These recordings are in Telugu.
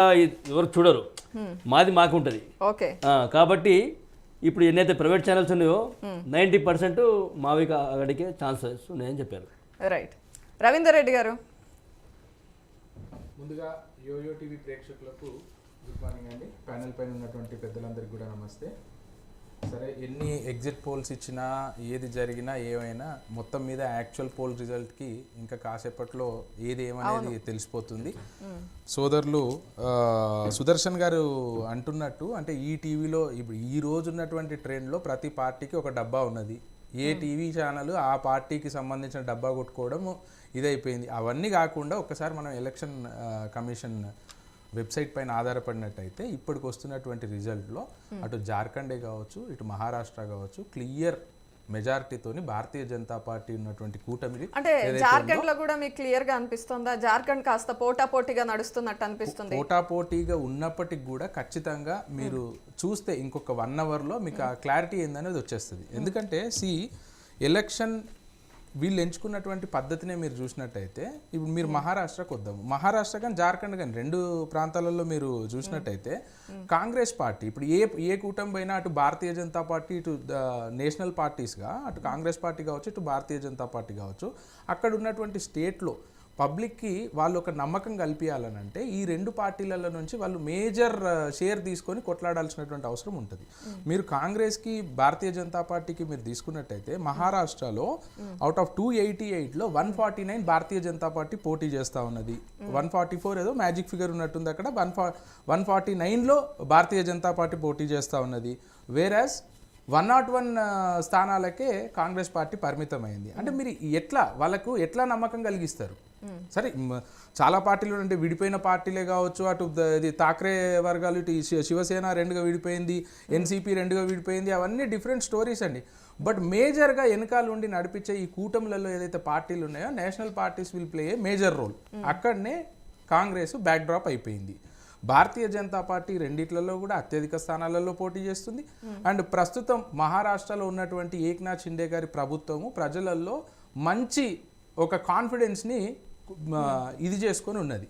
ఎవరు చూడరు, మాది మాకు ఉంటుంది. ఓకే, కాబట్టి ఇప్పుడు ఎన్నైతే ప్రైవేట్ ఛానల్స్ ఉన్నాయో 90% మావిక అక్కడికే ఛాన్సెస్ ఉన్నాయని చెప్పారు. రైట్. రవీందర్ రెడ్డి గారు, ముందుగా యోయో టీవీ ప్రేక్షకులకు గుడ్ మార్నింగ్ అండి. ప్యానెల్ పైన ఉన్నటువంటి పెద్దలందరికీ కూడా నమస్తే. సరే, ఎన్ని ఎగ్జిట్ పోల్స్ ఇచ్చినా ఏది జరిగినా ఏమైనా మొత్తం మీద యాక్చువల్ పోల్ రిజల్ట్కి ఇంకా కాసేపట్లో ఏది ఏమనేది తెలిసిపోతుంది. సోదరులు సుదర్శన్ గారు అంటున్నట్టు, అంటే ఈ టీవీలో ఇప్పుడు ఈ రోజు ఉన్నటువంటి ట్రెండ్లో ప్రతి పార్టీకి ఒక డబ్బా ఉన్నది. ఏ టీవీ ఛానల్ ఆ పార్టీకి సంబంధించిన డబ్బా కొట్టుకోవడం ఇదైపోయింది. అవన్నీ కాకుండా ఒక్కసారి మనం ఎలక్షన్ కమిషన్ వెబ్సైట్ పైన ఆధారపడినట్టయితే ఇప్పటికి వస్తున్నటువంటి రిజల్ట్లో అటు జార్ఖండే కావచ్చు, ఇటు మహారాష్ట్ర కావచ్చు, క్లియర్ మెజారిటీతోని భారతీయ జనతా పార్టీ ఉన్నటువంటి కూటమికి. అంటే జార్ఖండ్ లో కూడా మీకు క్లియర్ గా అనిపిస్తుందా? జార్ఖండ్ కాస్త పోటాపోటీగా నడుస్తున్నట్టు అనిపిస్తుంది. పోటాపోటీగా ఉన్నప్పటికి కూడా ఖచ్చితంగా మీరు చూస్తే ఇంకొక 1 అవర్లో మీకు ఆ క్లారిటీ ఏందనేది వచ్చేస్తుంది. ఎందుకంటే ఎలక్షన్ వీళ్ళు ఎంచుకున్నటువంటి పద్ధతినే మీరు చూసినట్టయితే, ఇప్పుడు మీరు మహారాష్ట్రకు వద్దాము. మహారాష్ట్ర కానీ జార్ఖండ్ కానీ 2 ప్రాంతాలలో మీరు చూసినట్టయితే కాంగ్రెస్ పార్టీ ఇప్పుడు ఏ కూటమి పోయినా, అటు భారతీయ జనతా పార్టీ, ఇటు నేషనల్ పార్టీస్గా, అటు కాంగ్రెస్ పార్టీ కావచ్చు, ఇటు భారతీయ జనతా పార్టీ కావచ్చు, అక్కడ ఉన్నటువంటి స్టేట్లో పబ్లిక్కి వాళ్ళు ఒక నమ్మకం కల్పించాలనంటే ఈ 2 పార్టీల నుంచి వాళ్ళు మేజర్ షేర్ తీసుకొని కొట్లాడాల్సినటువంటి అవసరం ఉంటుంది. మీరు కాంగ్రెస్కి, భారతీయ జనతా పార్టీకి మీరు తీసుకున్నట్టయితే మహారాష్ట్రలో అవుట్ ఆఫ్ 288లో 149 భారతీయ జనతా పార్టీ పోటీ చేస్తూ ఉన్నది. 144 ఏదో మ్యాజిక్ ఫిగర్ ఉన్నట్టుంది అక్కడ. 149లో భారతీయ జనతా పార్టీ పోటీ చేస్తూ ఉన్నది. వేరాజ్ 101 స్థానాలకే కాంగ్రెస్ పార్టీ పరిమితమైంది. అంటే మీరు వాళ్ళకు ఎట్లా నమ్మకం కలిగిస్తారు? సరే, చాలా పార్టీలు అంటే విడిపోయిన పార్టీలే కావచ్చు, అటు ఇది థాక్రే వర్గాలు, ఇటు శివసేన 2గా విడిపోయింది, ఎన్సీపీ 2గా విడిపోయింది, అవన్నీ డిఫరెంట్ స్టోరీస్ అండి. బట్ మేజర్గా వెనకాల ఉండి నడిపించే ఈ కూటమిలలో ఏదైతే పార్టీలు ఉన్నాయో national parties will play a major role. అక్కడనే కాంగ్రెస్ బ్యాక్ డ్రాప్ అయిపోయింది. భారతీయ జనతా పార్టీ 2 కూడా అత్యధిక స్థానాలలో పోటీ చేస్తుంది. అండ్ ప్రస్తుతం మహారాష్ట్రలో ఉన్నటువంటి ఏక్నాథ్ షిండే గారి ప్రభుత్వము ప్రజలలో మంచి ఒక కాన్ఫిడెన్స్ని ఇది చేసుకొని ఉన్నది.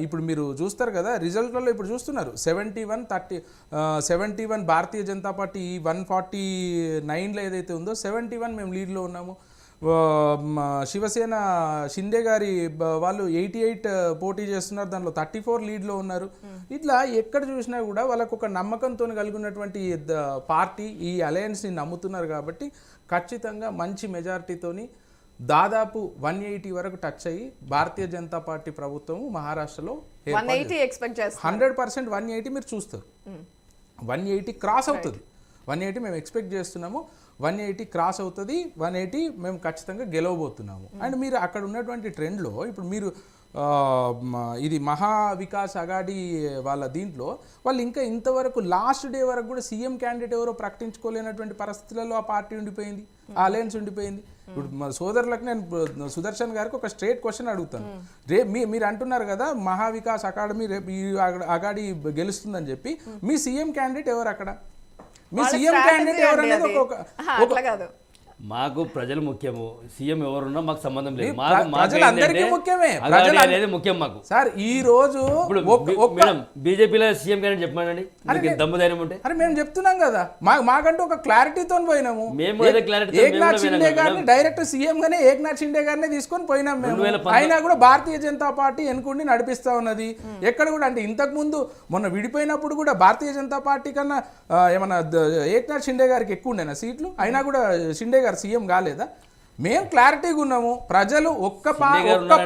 ఇప్పుడు మీరు చూస్తారు కదా రిజల్ట్లలో, ఇప్పుడు చూస్తున్నారు 71 భారతీయ జనతా పార్టీ, 149లో ఏదైతే ఉందో 71 మేము లీడ్లో ఉన్నాము. శివసేన షిండే గారి వాళ్ళు 88 పోటీ చేస్తున్నారు, దాంట్లో 34 లీడ్లో ఉన్నారు. ఇట్లా ఎక్కడ చూసినా కూడా వాళ్ళకు ఒక నమ్మకంతో కలిగినటువంటి పార్టీ ఈ అలయన్స్ని నమ్ముతున్నారు. కాబట్టి ఖచ్చితంగా మంచి మెజారిటీతోని దాదాపు 180 వరకు టచ్ అయ్యి భారతీయ జనతా పార్టీ ప్రభుత్వం మహారాష్ట్రలో 100% 180 మీరు చూస్తారు. 180 క్రాస్ అవుతుంది. 180 మేము ఎక్స్పెక్ట్ చేస్తున్నాము. 180 క్రాస్ అవుతుంది. 180 మేము ఖచ్చితంగా గెలవబోతున్నాము. అండ్ మీరు అక్కడ ఉన్నటువంటి ట్రెండ్లో ఇప్పుడు మీరు ఇది మహా వికాస్ అగాడి వాళ్ళ దీంట్లో వాళ్ళు ఇంకా ఇంతవరకు లాస్ట్ డే వరకు కూడా సీఎం క్యాండిడేట్ ఎవరో ప్రకటించుకోలేనటువంటి పరిస్థితులలో ఆ పార్టీ ఉండిపోయింది, ఆ అలయన్స్ ఉండిపోయింది. ఇప్పుడు మా సోదరులకు నేను సుదర్శన్ గారికి ఒక స్ట్రేట్ క్వశ్చన్ అడుగుతాను. మీరు అంటున్నారు కదా మహా వికాస్ అకాడమీ రేపు ఈ అగాడి గెలుస్తుందని చెప్పి, మీ సీఎం క్యాండిడేట్ ఎవరు అక్కడ? మీ సీఎం క్యాండిడేట్ ఎవరు అనేది మాకు ప్రజలు ముఖ్యము. సీఎం ఎవరున్నా మాకు సంబంధం లేదు. ప్రజలందరికీ ముఖ్యమే, ప్రజలు అనేది ముఖ్యం మాకు. సార్ ఈ రోజు బీజేపీలో సీఎం క్యాండిడేట్ చెప్పమనండి, దమ్ము ధైర్యం ఉంటే. అరే మేము చెప్తున్నాం కదా, మాకంటూ ఒక క్లారిటీతో పోయినాము. ఏక్నాథ్ షిండే గారిని డైరెక్ట్ సీఎం గానే ఏక్నాథ్ షిండే గారిని తీసుకొని పోయినాం మేము. అయినా కూడా భారతీయ జనతా పార్టీ ఎన్నుకుండి నడిపిస్తా ఉన్నది. ఎక్కడ కూడా అంటే ఇంతకు ముందు మొన్న విడిపోయినప్పుడు కూడా భారతీయ జనతా పార్టీ కన్నా ఏమన్నా ఏక్నాథ్ షిండే గారికి ఎక్కువ ఉండేనా సీట్లు? అయినా కూడా షిండే గారు సీఎం కాలేదా? మేము క్లారిటీగా ఉన్నాము. ప్రజలు ఒక్క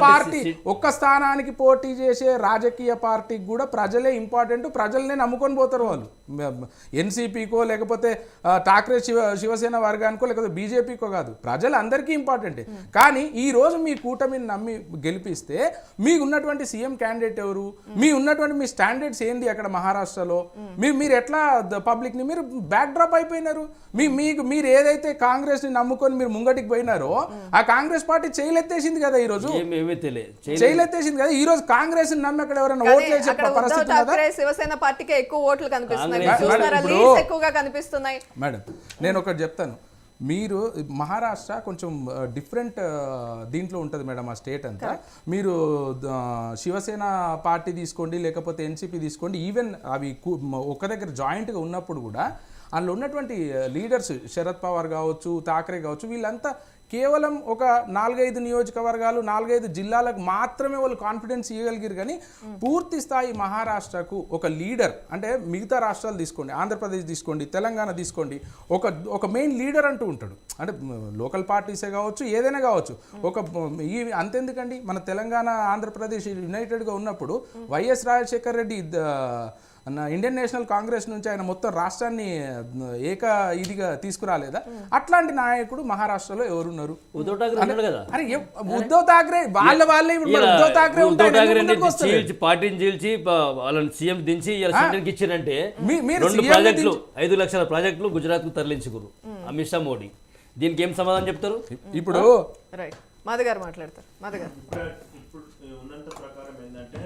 పార్టీ ఒక్క స్థానానికి పోటీ చేసే రాజకీయ పార్టీకి కూడా ప్రజలే ఇంపార్టెంట్. ప్రజలనే నమ్ముకొని పోతారు వాళ్ళు. ఎన్సీపీకో లేకపోతే ఠాక్రే శివసేన వర్గానికో లేకపోతే బీజేపీకో కాదు, ప్రజలందరికీ ఇంపార్టెంటే. కానీ ఈ రోజు మీ కూటమిని నమ్మి గెలిపిస్తే మీకు ఉన్నటువంటి సీఎం క్యాండిడేట్ ఎవరు? మీ ఉన్నటువంటి మీ స్టాండర్డ్స్ ఏంది అక్కడ మహారాష్ట్రలో? మీరు ఎట్లా పబ్లిక్ని మీరు బ్యాక్ డ్రాప్ అయిపోయినారు. మీరు ఏదైతే కాంగ్రెస్ని నమ్ముకొని మీరు ముంగటికి పోయినారు, ఆ కాంగ్రెస్ పార్టీ చేయలెత్తేసింది కదా. ఈ రోజు చేయలెత్తేసింది కదా. ఈ రోజు కాంగ్రెస్ నమ్మి అక్కడ ఎవరైనా ఓట్లు వేసే పరిస్థితి కదా. శివసేన పార్టీకి ఎక్కువ ఓట్లు కనిపిస్తున్నాయి, ఎక్కువగా కనిపిస్తున్నాయి. మేడం నేను ఒకటి చెప్తాను. మీరు మహారాష్ట్ర కొంచెం డిఫరెంట్ దీంట్లో ఉంటుంది మేడం ఆ స్టేట్ అంతా. మీరు శివసేన పార్టీ తీసుకోండి, లేకపోతే ఎన్సీపీ తీసుకోండి, ఈవెన్ అవి ఒక దగ్గర జాయింట్గా ఉన్నప్పుడు కూడా అందులో ఉన్నటువంటి లీడర్స్ శరద్ పవార్ కావచ్చు, థాకరే కావచ్చు, వీళ్ళంతా కేవలం ఒక 4-5 నియోజకవర్గాలు 4-5 జిల్లాలకు మాత్రమే వాళ్ళు కాన్ఫిడెన్స్ ఇవ్వగలిగారు. కానీ పూర్తి స్థాయి మహారాష్ట్రకు ఒక లీడర్ అంటే మిగతా రాష్ట్రాలు తీసుకోండి, ఆంధ్రప్రదేశ్ తీసుకోండి, తెలంగాణ తీసుకోండి, ఒక మెయిన్ లీడర్ అంటూ ఉంటాడు. అంటే లోకల్ పార్టీసే కావచ్చు, ఏదైనా కావచ్చు. అంతెందుకండి, మన తెలంగాణ ఆంధ్రప్రదేశ్ యునైటెడ్గా ఉన్నప్పుడు YS Rajasekhar Reddy Indian national Congress నుంచి ఆయన మొత్తం రాష్ట్రాన్ని ఇదిగా తీసుకురాలేదా? అట్లాంటి నాయకుడు మహారాష్ట్రలో ఎవరున్నారు? ఉద్ధవ్ ఠాక్రే ఉన్నాడు కదా. అరే ఉద్ధవ్ ఠాక్రే వాళ్ళే ఉద్ధవ్ ఠాక్రే పార్టీని చీల్చి వాళ్ళని సీఎం దించి సెంటర్కి ఇచ్చారంటే 2 ప్రాజెక్టులు 5 లక్షల ప్రాజెక్టులు గుజరాత్ కు తరలించుకురు అమిత్ షా మోడీ. దీనికి ఏం సమాధానం చెప్తారు? ఇప్పుడు రైట్ మాధవ్ గారు మాట్లాడతారు. మాధవ్ గారు ఇప్పుడు ఉన్నంత ప్రకారం ఏంటంటే